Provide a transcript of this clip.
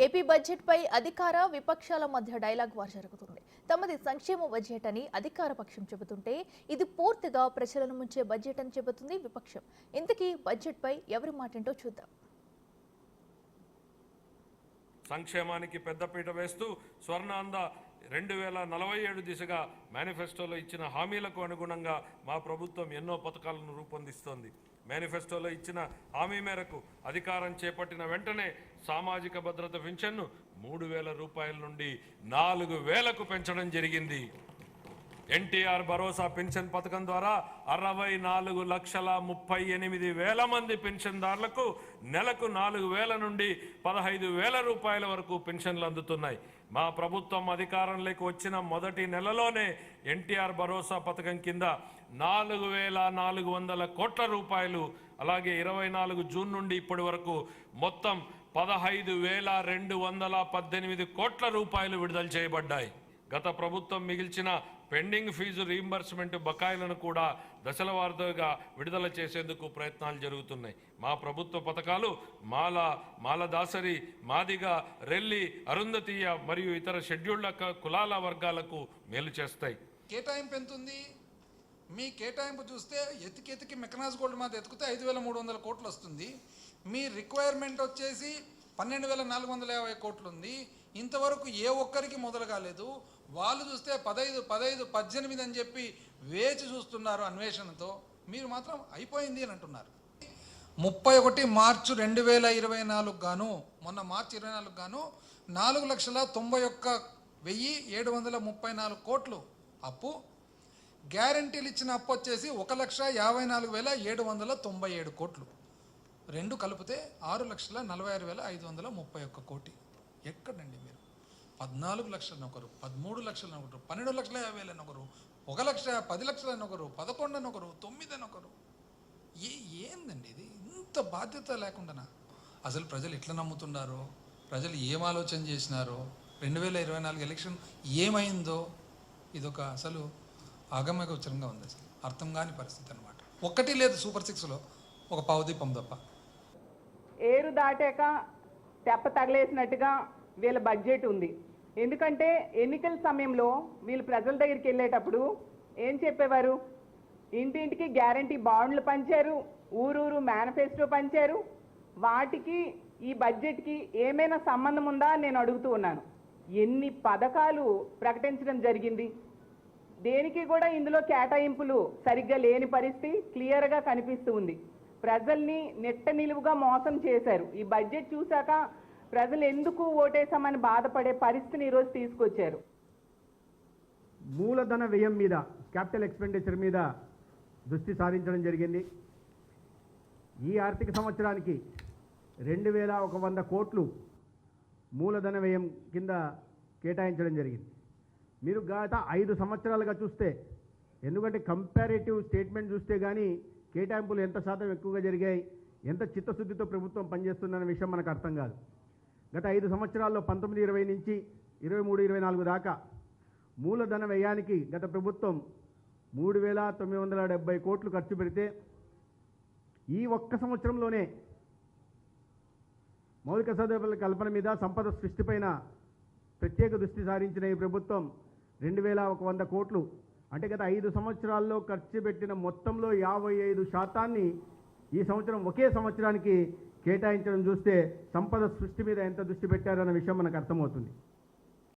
AP budget పై అధికార విపక్షాల మధ్య డైలాగ్ వార్ జరుగుతుంది. తమది సంక్షేమ బడ్జెట్ అని అధికార పక్షం చెబుతుంటే ఇది పూర్తిగా ప్రజలను ముంచే బడ్జెట్ అని చెబుతుంది విపక్షం. ఇంతకీ బడ్జెట్ పై ఎవరి మాటేంటో చూద్దాం. సంక్షేమానికి పెద్దపీట వేస్తూ స్వర్ణాంధ్ర 2047 దిశగా మేనిఫెస్టోలో ఇచ్చిన హామీలకు అనుగుణంగా మా ప్రభుత్వం ఎన్నో పథకాలను రూపొందిస్తోంది. మేనిఫెస్టోలో ఇచ్చిన హామీ మేరకు అధికారం చేపట్టిన వెంటనే సామాజిక భద్రత పింఛన్ను 3,000 రూపాయల నుండి 4,000కు పెంచడం జరిగింది. ఎన్టీఆర్ భరోసా పెన్షన్ పథకం ద్వారా 64,38,000 మంది పెన్షన్దారులకు నెలకు 4,000 నుండి 15,000 రూపాయల వరకు పెన్షన్లు అందుతున్నాయి. మా ప్రభుత్వం అధికారంలోకి వచ్చిన మొదటి నెలలోనే ఎన్టీఆర్ భరోసా పథకం కింద 4,400 కోట్ల రూపాయలు, అలాగే 24 జూన్ నుండి ఇప్పటి వరకు మొత్తం 15,218 కోట్ల రూపాయలు విడుదల చేయబడ్డాయి. గత ప్రభుత్వం మిగిల్చిన పెండింగ్ ఫీజు రీయింబర్స్మెంట్ బకాయిలను కూడా దశల వారీగా విడుదల చేసేందుకు ప్రయత్నాలు జరుగుతున్నాయి. మా ప్రభుత్వ పథకాలు మాలదాసరి, మాదిగ, రెల్లి, అరుంధతీయ మరియు ఇతర షెడ్యూల్డ్ కులాల వర్గాలకు మేలు చేస్తాయి. కేటాయింపు ఎంత ఉంది? మీ కేటాయింపు చూస్తే ఎతికి మెకనాజ్ గోల్డ్ మాది ఎతికితే 5,300 కోట్లు వస్తుంది. మీ రిక్వైర్మెంట్ వచ్చేసి 12,450 కోట్లు ఉంది. ఇంతవరకు ఏ ఒక్కరికి మొదలు కాలేదు. వాళ్ళు చూస్తే 15, 18 అని చెప్పి వేచి చూస్తున్నారు అన్వేషణతో. మీరు మాత్రం అయిపోయింది అని అంటున్నారు. 31 మార్చి 2024 గాను, మొన్న మార్చి 24 గాను 4,91,734 కోట్లు అప్పు. గ్యారంటీలు ఇచ్చిన అప్పు వచ్చేసి 1,54,797 కోట్లు. రెండు కలిపితే 6,46,531 కోటి. ఎక్కడండి మీరు? 14 లక్షలను ఒకరు, 13 లక్షలను ఒకరు, 12,50,000 ఒకరు, 1 లక్ష, 10 లక్షలను ఒకరు, 11 అని ఒకరు, 9 అని ఒకరు. ఏందండి ఇది? ఇంత బాధ్యత లేకుండా అసలు ప్రజలు ఎట్లా నమ్ముతున్నారో, ప్రజలు ఏం ఆలోచన చేసినారో, 2024 ఎలక్షన్ ఏమైందో ఇదొక అసలు ఆగమగోచరంగా ఉంది. అసలు అర్థం కాని పరిస్థితి అనమాట. ఒక్కటి లేదు సూపర్ 6లో, ఒక పావుదీపం తప్ప. ఏరు దాటాక తెప్ప తగలేసినట్టుగా వీళ్ళ బడ్జెట్ ఉంది. ఎందుకంటే ఎన్నికల సమయంలో వీళ్ళు ప్రజల దగ్గరికి వెళ్ళేటప్పుడు ఏం చెప్పేవారు? ఇంటింటికి గ్యారంటీ బాండ్లు పంచారు, ఊరూరు మేనిఫెస్టో పంచారు. వాటికి ఈ బడ్జెట్కి ఏమైనా సంబంధం ఉందా అని నేను అడుగుతూ ఉన్నాను. ఎన్ని పథకాలు ప్రకటించడం జరిగింది? దేనికి కూడా ఇందులో కేటాయింపులు సరిగ్గా లేని పరిస్థితి క్లియర్గా కనిపిస్తూ ఉంది. ప్రజల్ని నెట్ట నిలువుగా మోసం చేశారు. ఈ బడ్జెట్ చూశాక ప్రజలు ఎందుకు ఓటేసామని బాధపడే పరిస్థితిని ఈరోజు తీసుకొచ్చారు. మూలధన వ్యయం మీద, క్యాపిటల్ ఎక్స్పెండిచర్ మీద దృష్టి సారించడం జరిగింది. ఈ ఆర్థిక సంవత్సరానికి 2,100 కోట్లు మూలధన వ్యయం కింద కేటాయించడం జరిగింది. మీరు గత 5 సంవత్సరాలుగా చూస్తే, ఎందుకంటే కంపారేటివ్ స్టేట్మెంట్ చూస్తే కానీ కేటాయింపులు ఎంత శాతం ఎక్కువగా జరిగాయి, ఎంత చిత్తశుద్ధితో ప్రభుత్వం పనిచేస్తుందన్న విషయం మనకు అర్థం కాదు. గత 5 సంవత్సరాల్లో 19-20 నుంచి 23-24 దాకా మూలధన వ్యయానికి గత ప్రభుత్వం 3,970 కోట్లు ఖర్చు పెడితే, ఈ ఒక్క సంవత్సరంలోనే మౌలిక సదుపాయాల కల్పన మీద, సంపద సృష్టిపైన ప్రత్యేక దృష్టి సారించిన ఈ ప్రభుత్వం 2,100 కోట్లు అంటే గత 5 సంవత్సరాల్లో ఖర్చు పెట్టిన మొత్తంలో 55% ఈ సంవత్సరం ఒకే సంవత్సరానికి కేటాయించడం చూస్తే సంపద సృష్టి మీద ఎంత దృష్టి పెట్టారన్న విషయం మనకు అర్థమవుతుంది.